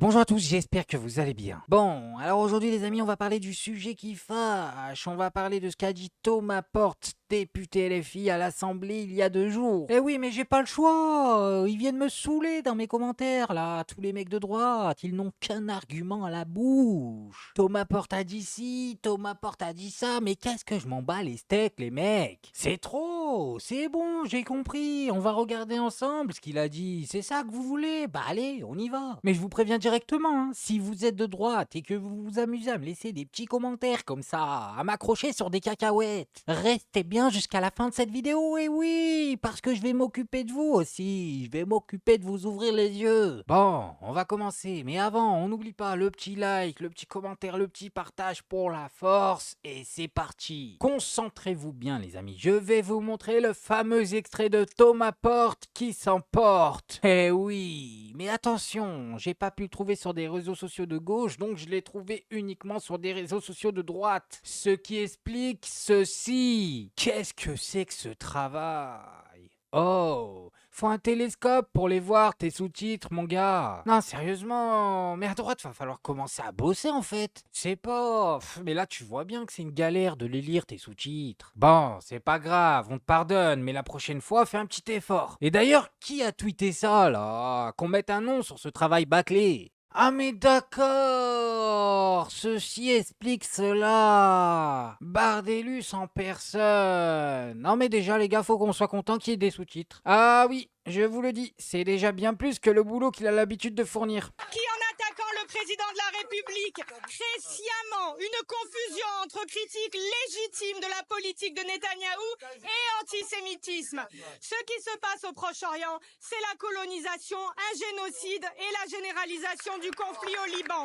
Bonjour à tous, j'espère que vous allez bien. Bon, alors aujourd'hui les amis, on va parler du sujet qui fâche. On va parler de ce qu'a dit Thomas Porte, député LFI à l'Assemblée il y a 2 jours. Eh oui, mais j'ai pas le choix. Ils viennent me saouler dans mes commentaires, là. Tous les mecs de droite, ils n'ont qu'un argument à la bouche. Thomas Porte a dit ci, Thomas Porte a dit ça, mais qu'est-ce que je m'en bats les steaks, les mecs? C'est trop, c'est bon, j'ai compris. On va regarder ensemble ce qu'il a dit. C'est ça que vous voulez? Bah allez, on y va. Mais je vous préviens directement, hein, si vous êtes de droite et que vous vous amusez à me laisser des petits commentaires comme ça, à m'accrocher sur des cacahuètes, restez bien jusqu'à la fin de cette vidéo, et oui, parce que je vais m'occuper de vous aussi, je vais m'occuper de vous ouvrir les yeux. Bon, on va commencer, mais avant, on n'oublie pas le petit like, le petit commentaire, le petit partage pour la force, et c'est parti. Concentrez-vous bien les amis, je vais vous montrer le fameux extrait de Thomas Porte qui s'emporte. Eh oui, mais attention, j'ai pas pu le trouver sur des réseaux sociaux de gauche, donc je l'ai trouvé uniquement sur des réseaux sociaux de droite. Ce qui explique ceci. Qu'est-ce que c'est que ce travail? Oh, faut un télescope pour les voir, tes sous-titres, mon gars. Non, sérieusement, mais à droite, va falloir commencer à bosser en fait. Je sais pas, mais là tu vois bien que c'est une galère de les lire, tes sous-titres. Bon, c'est pas grave, on te pardonne, mais la prochaine fois, fais un petit effort. Et d'ailleurs, qui a tweeté ça là? Qu'on mette un nom sur ce travail bâclé. Ah mais d'accord, ceci explique cela. Bardellus en personne. Non mais déjà les gars, faut qu'on soit content qu'il y ait des sous-titres. Ah oui, je vous le dis, c'est déjà bien plus que le boulot qu'il a l'habitude de fournir. Qui, en attaquant le président de la République, crée sciemment une confusion entre critique légitime de la politique de Netanyahou et antisémitisme. Ce qui se passe au Proche-Orient, c'est la colonisation, un génocide et la généralisation du conflit au Liban.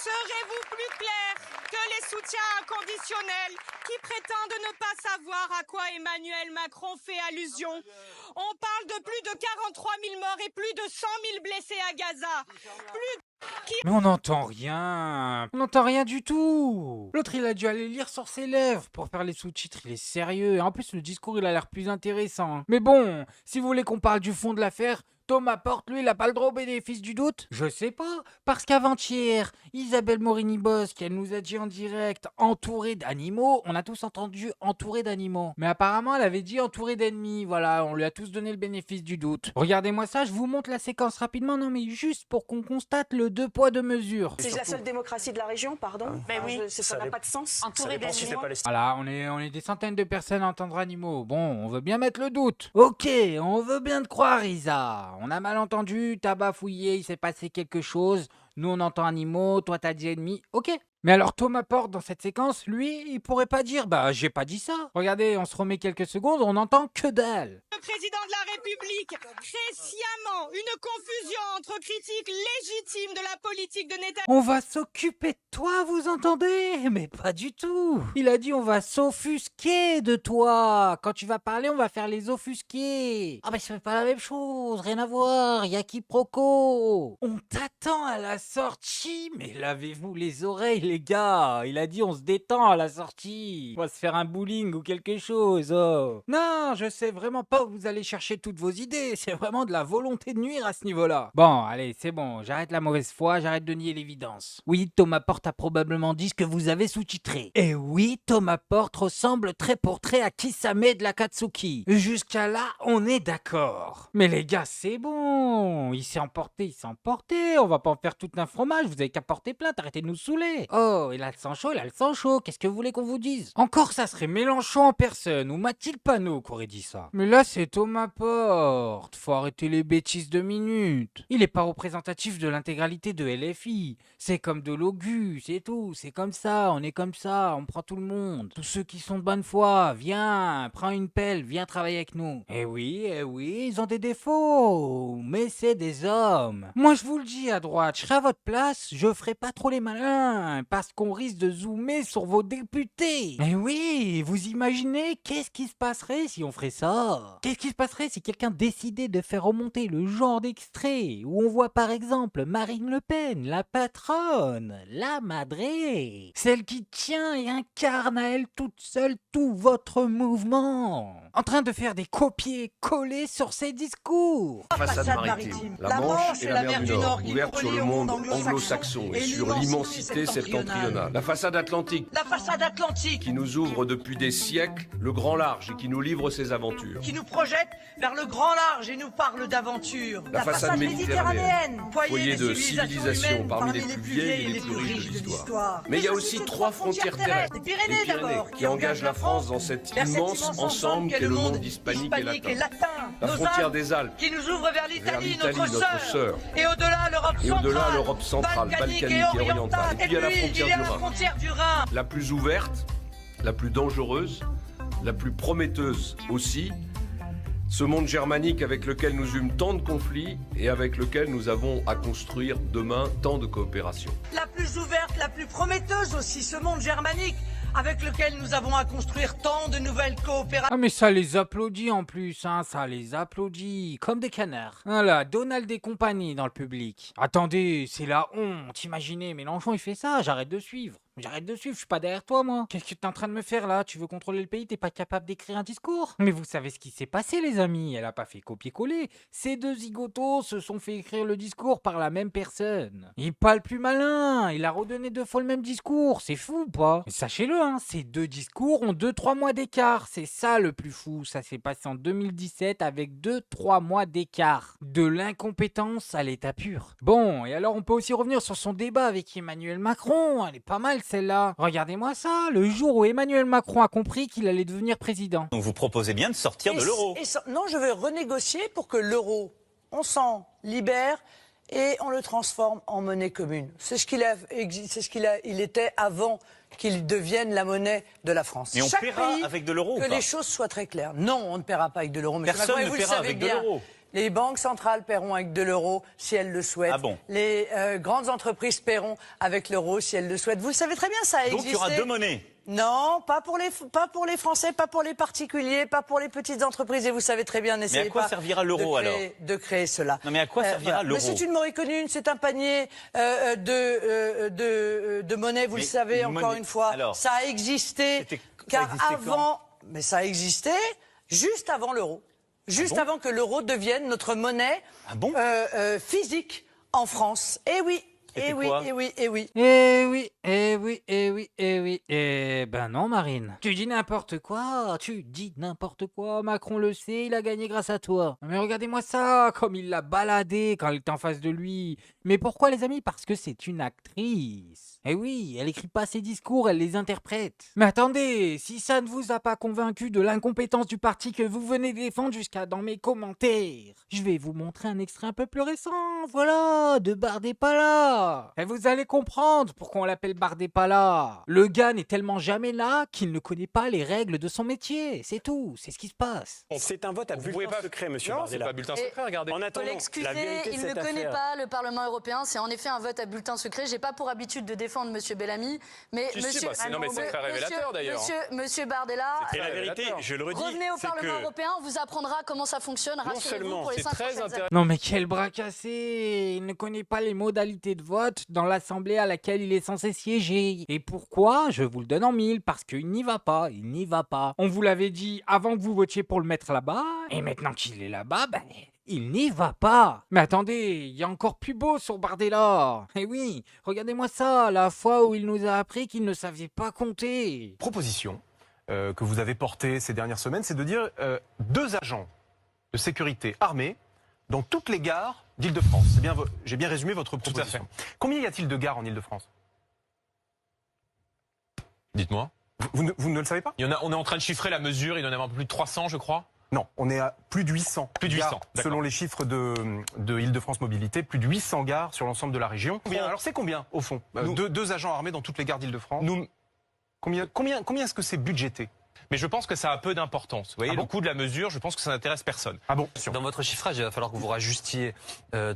Serez-vous plus clair que les soutiens inconditionnels qui prétendent ne pas savoir à quoi Emmanuel Macron fait allusion? On parle de plus de 43 000 morts et plus de 100 000 blessés à Gaza. Mais on n'entend rien. On n'entend rien du tout. L'autre, il a dû aller lire sur ses lèvres pour faire les sous-titres. Il est sérieux. Et en plus, le discours, il a l'air plus intéressant, hein. Mais bon, si vous voulez qu'on parle du fond de l'affaire, Thomas Porte, lui, il a pas le droit au bénéfice du doute? Je sais pas. Parce qu'avant-hier, Isabelle Morini-Bosque, elle nous a dit en direct entouré d'animaux. On a tous entendu entouré d'animaux. Mais apparemment, elle avait dit entouré d'ennemis. Voilà, on lui a tous donné le bénéfice du doute. Regardez-moi ça, je vous montre la séquence rapidement. Non, mais juste pour qu'on constate le deux poids deux mesures. C'est la seule démocratie de la région, pardon. Ben oui. Ça n'a pas de sens. Entouré d'ennemis. Voilà, on est des centaines de personnes à entendre animaux. Bon, on veut bien mettre le doute. Ok, on veut bien te croire, Isa. On a mal entendu, t'as bafouillé, il s'est passé quelque chose. Nous, on entend animaux, toi, t'as dit ennemis. Ok. Mais alors, Thomas Porte, dans cette séquence, lui, il pourrait pas dire, bah, j'ai pas dit ça. Regardez, on se remet quelques secondes, on n'entend que dalle. Le président de la République crée sciemment une confusion entre critique légitime de la politique de Netanyahou. On va s'occuper de toi, vous entendez? Mais pas du tout. Il a dit on va s'offusquer de toi. Quand tu vas parler, on va faire les offusqués. Ah mais c'est pas la même chose, rien à voir, y a quiproquo. On t'attend à la sortie, mais lavez-vous les oreilles les gars. Il a dit on se détend à la sortie. On va se faire un bowling ou quelque chose. Oh. Non, je sais vraiment pas où vous allez chercher toutes vos idées. C'est vraiment de la volonté de nuire à ce niveau-là. Bon, allez, c'est bon, j'arrête la mauvaise foi, j'arrête de nier l'évidence. Oui, Thomas Porte a probablement dit ce que vous avez sous-titré. Et oui, Thomas Porte ressemble trait pour trait à Kisame de l'Akatsuki. Jusqu'à là, on est d'accord. Mais les gars, c'est bon. Il s'est emporté. On va pas en faire tout un fromage, vous avez qu'à porter plainte, arrêtez de nous saouler. Oh, il a le sang chaud, qu'est-ce que vous voulez qu'on vous dise? Encore, ça serait Mélenchon en personne, ou Mathilde Panot qui aurait dit ça. Mais là, c'est Thomas Porte. Faut arrêter les bêtises 2 minutes. Il est pas représentatif de l'intégralité de LFI. C'est comme de l'Augu, c'est tout. C'est comme ça, on est comme ça, on prend tout le monde. Tous ceux qui sont de bonne foi, viens, prends une pelle, viens travailler avec nous. Eh oui, ils ont des défauts, mais c'est des hommes. Moi, je vous le dis à droite, je serai à votre place, je ferai pas trop les malins, parce qu'on risque de zoomer sur vos députés. Eh oui, vous imaginez qu'est-ce qui se passerait si on ferait ça? qu'est-ce qui se passerait si quelqu'un décidait de faire remonter le genre d'extrait où on voit par exemple Marine Le Pen, la patronne, la madré, celle qui tient et incarne à elle toute seule tout votre mouvement, en train de faire des copier-coller sur ses discours. Façade maritime, la Manche et la mer du Nord, ouverte sur le monde anglo-saxon et sur l'immensité septentrionale. La façade atlantique, qui nous ouvre depuis des siècles le grand large et qui nous livre ses aventures. Qui nous projette vers le grand large et nous parle d'aventure. La façade méditerranéenne, foyer de civilisation parmi les plus vieilles et les plus riches de l'histoire. Mais il y a aussi 3 frontières terrestres, les Pyrénées qui engagent la France dans cet immense ensemble qu'est le monde hispanique et latin. La frontière des Alpes, qui nous ouvre vers l'Italie, notre sœur. Et au-delà, l'Europe centrale, balkanique et orientale. Et puis il y a la frontière du Rhin. La plus ouverte, la plus dangereuse, la plus prometteuse aussi, ce monde germanique avec lequel nous eûmes tant de conflits et avec lequel nous avons à construire demain tant de coopération. La plus ouverte, la plus prometteuse aussi, ce monde germanique avec lequel nous avons à construire tant de nouvelles coopérations. Ah mais ça les applaudit en plus, hein, ça les applaudit, comme des canards. Voilà, Donald et compagnie dans le public. Attendez, c'est la honte, imaginez, Mélenchon il fait ça, j'arrête de suivre. Je suis pas derrière toi moi. Qu'est-ce que t'es en train de me faire là? Tu veux contrôler le pays, t'es pas capable d'écrire un discours? Mais vous savez ce qui s'est passé les amis, elle a pas fait copier-coller. Ces deux zigotos se sont fait écrire le discours par la même personne. Il est pas le plus malin, il a redonné 2 fois le même discours, c'est fou ou pas? Et sachez-le, hein, ces 2 discours ont 2-3 mois d'écart, c'est ça le plus fou. Ça s'est passé en 2017 avec 2-3 mois d'écart. De l'incompétence à l'état pur. Bon, et alors on peut aussi revenir sur son débat avec Emmanuel Macron, elle est pas mal celle-là. Regardez-moi ça, le jour où Emmanuel Macron a compris qu'il allait devenir président. Donc vous proposez bien de sortir de l'euro. Non, je vais renégocier pour que l'euro, on s'en libère et on le transforme en monnaie commune. C'est ce qu'il était avant qu'il devienne la monnaie de la France. Et on Chaque paiera pays, avec de l'euro ou que pas? les choses soient très claires. Non, on ne paiera pas avec de l'euro. Personne ne paiera avec de l'euro. Les banques centrales paieront avec de l'euro si elles le souhaitent. Ah bon? Les grandes entreprises paieront avec l'euro si elles le souhaitent. Vous le savez très bien, ça a existé. Donc il y aura 2 monnaies? Non, pas pour les Français, pas pour les particuliers, pas pour les petites entreprises. Et vous savez très bien, n'essayez pas. Mais à quoi servira l'euro alors? De créer cela. Non mais à quoi servira l'euro? C'est une monnaie commune, c'est un panier de monnaie, vous le savez, encore une fois. Alors, ça a existé, car avant... Mais ça a existé juste avant l'euro. Juste avant que l'euro devienne notre monnaie physique en France. Eh oui. Eh oui. Ben non, Marine. Tu dis n'importe quoi. Macron le sait, il a gagné grâce à toi. Mais regardez-moi ça, comme il l'a baladé quand il était en face de lui. Mais pourquoi, les amis? Parce que c'est une actrice. Eh oui, elle écrit pas ses discours, elle les interprète. Mais attendez, si ça ne vous a pas convaincu de l'incompétence du parti que vous venez défendre jusqu'à dans mes commentaires, je vais vous montrer un extrait un peu plus récent, voilà, de Bardépala. Et vous allez comprendre pourquoi on l'appelle Bardépala. Le gars n'est tellement jamais là qu'il ne connaît pas les règles de son métier, c'est tout, c'est ce qui se passe. C'est un vote à bulletin secret, monsieur Non, Bardella. c'est pas bulletin secret, regardez. En attendant, L'excuser, la vérité de il ne cette connaît affaire. pas le Parlement européen. C'est en effet un vote à bulletin secret. J'ai pas pour habitude de défendre monsieur Bellamy, mais Si, si, monsieur, bah, non, mais c'est très révélateur, d'ailleurs. Monsieur Bardella, Et la vérité, je le redis, revenez au c'est Parlement que européen, on vous apprendra comment ça fonctionne. Rassurez-vous seulement, pour les C'est 5 très prochaines années. intéressant. Non mais quel bras cassé! Il ne connaît pas les modalités de vote dans l'assemblée à laquelle il est censé siéger. Et pourquoi? Je vous le donne en 1000, parce qu'il n'y va pas, On vous l'avait dit avant que vous votiez pour le mettre là-bas, et maintenant qu'il est là-bas, ben... il n'y va pas. Mais attendez, il y a encore plus beau sur Bardella. Eh oui, regardez-moi ça, la fois où il nous a appris qu'il ne savait pas compter. Proposition que vous avez portée ces dernières semaines, c'est de dire 2 agents de sécurité armés dans toutes les gares d'Île-de-France. J'ai bien résumé votre proposition. Combien y a-t-il de gares en Île-de-France? Dites-moi. Vous ne le savez pas? Il y en a, on est en train de chiffrer la mesure, il y en a un peu plus de 300, je crois. Non, on est à plus de 800. Plus de 800, gares, d'accord. selon les chiffres de Île-de-France Mobilité, plus de 800 gares sur l'ensemble de la région. Alors c'est combien au fond? Deux agents armés dans toutes les gares d'Île-de-France. Combien est-ce que c'est budgété? Mais je pense que ça a peu d'importance. Vous voyez, le coût de la mesure, je pense que ça n'intéresse personne. Ah bon? Dans votre chiffrage, il va falloir que vous rajustiez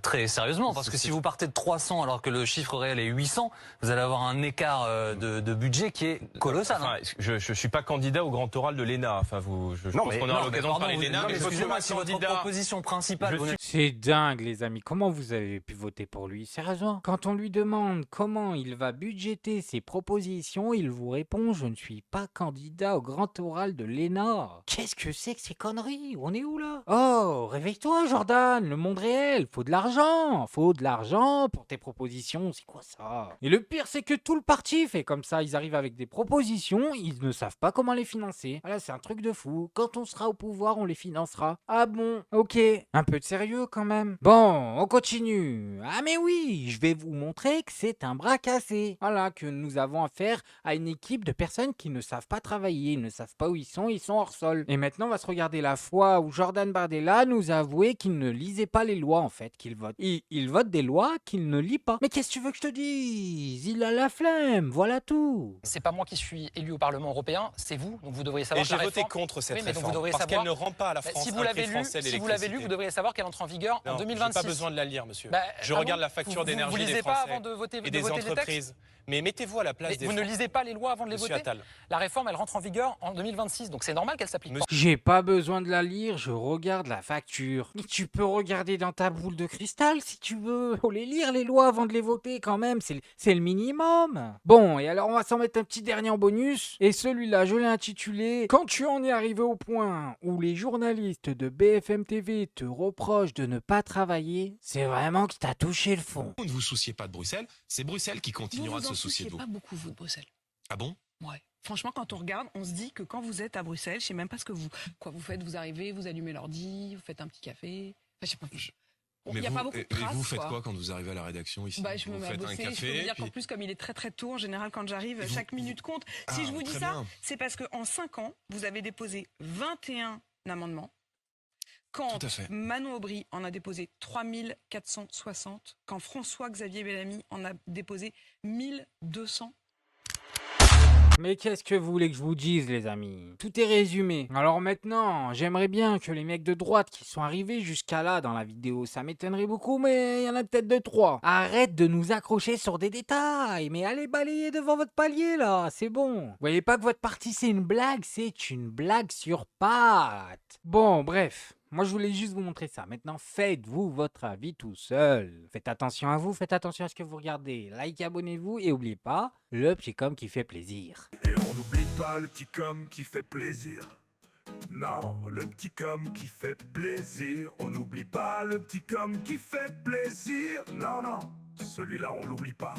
très sérieusement, parce que si vous partez de 300 alors que le chiffre réel est 800, vous allez avoir un écart de budget qui est colossal. Enfin, je suis pas candidat au grand oral de l'ENA. Enfin, je pense qu'on aura l'occasion de parler de l'ENA. Mais excusez-moi, si votre proposition principale... C'est dingue, les amis. Comment vous avez pu voter pour lui? Sérieusement? Quand on lui demande comment il va budgéter ses propositions, il vous répond « Je ne suis pas candidat au grand oral de l'ENA ». Qu'est-ce que c'est que ces conneries? On est où là? Oh, réveille-toi, Jordan. Le monde réel, faut de l'argent. Faut de l'argent pour tes propositions. C'est quoi ça? Et le pire, c'est que tout le parti fait comme ça. Ils arrivent avec des propositions, ils ne savent pas comment les financer. Voilà, c'est un truc de fou. Quand on sera au pouvoir, on les financera. Ah bon? Ok. Un peu de sérieux quand même. Bon, on continue. Ah mais oui, je vais vous montrer que c'est un bras cassé. Voilà, que nous avons affaire à une équipe de personnes qui ne savent pas travailler, ils ne savent pas où ils sont hors sol. Et maintenant, on va se regarder la fois où Jordan Bardella nous a avoué qu'il ne lisait pas les lois en fait, qu'il vote. Il vote des lois qu'il ne lit pas. Mais qu'est-ce que tu veux que je te dise? Il a la flemme, voilà tout. C'est pas moi qui suis élu au Parlement européen, c'est vous, donc vous devriez savoir. Et j'ai voté contre cette réforme, parce qu'elle ne rend pas à la France si un prix français d'électricité. Si vous l'avez lu, vous devriez savoir qu'elle entre en vigueur en 2026. J'ai pas besoin de la lire, monsieur. Je regarde la facture d'énergie des Français et des entreprises. Mais mettez-vous à la place des Vous ne lisez pas les lois avant de les voter. La réforme, elle rentre en vigueur en 2026, donc c'est normal qu'elle s'applique. J'ai pas besoin de la lire, je regarde la facture. Mais tu peux regarder dans ta boule de cristal si tu veux. Faut les lire les lois avant de les voter quand même, c'est le minimum. Bon, et alors on va s'en mettre un petit dernier en bonus. Et celui-là, je l'ai intitulé « Quand tu en es arrivé au point où les journalistes de BFM TV te reprochent de ne pas travailler, c'est vraiment que t'as touché le fond. » Ne vous souciez pas de Bruxelles, c'est Bruxelles qui continuera de se soucier de vous. Pas beaucoup, vous, de Bruxelles. Ah bon? Ouais. Franchement, quand on regarde, on se dit que quand vous êtes à Bruxelles, je sais même pas ce que vous faites. Vous arrivez, vous allumez l'ordi, vous faites un petit café. Enfin, je sais pas. Mais y a vous, pas beaucoup de traces, et vous faites quoi quand vous arrivez à la rédaction ici? Je me vous mets à faites bosser. un café, je peux vous dire puis... qu'en plus, comme il est très très tôt, en général, quand j'arrive, chaque minute compte. Si je vous dis ça, c'est parce qu'en 5 ans, vous avez déposé 21 amendements. Quand Manon Aubry en a déposé 3460, quand François-Xavier Bellamy en a déposé 1200. Mais qu'est-ce que vous voulez que je vous dise, les amis? Tout est résumé. Alors maintenant, j'aimerais bien que les mecs de droite qui sont arrivés jusqu'à là dans la vidéo, ça m'étonnerait beaucoup, mais il y en a peut-être 2-3. Arrête de nous accrocher sur des détails, mais allez balayer devant votre palier là, c'est bon. Vous voyez pas que votre partie c'est une blague? C'est une blague sur pattes. Bon, bref. Moi, je voulais juste vous montrer ça. Maintenant, faites-vous votre avis tout seul. Faites attention à vous, faites attention à ce que vous regardez. Like, abonnez-vous et n'oubliez pas, le petit com qui fait plaisir. Et on n'oublie pas le petit com qui fait plaisir. Non, le petit com qui fait plaisir. On n'oublie pas le petit com qui fait plaisir. Non, non, celui-là, on l'oublie pas.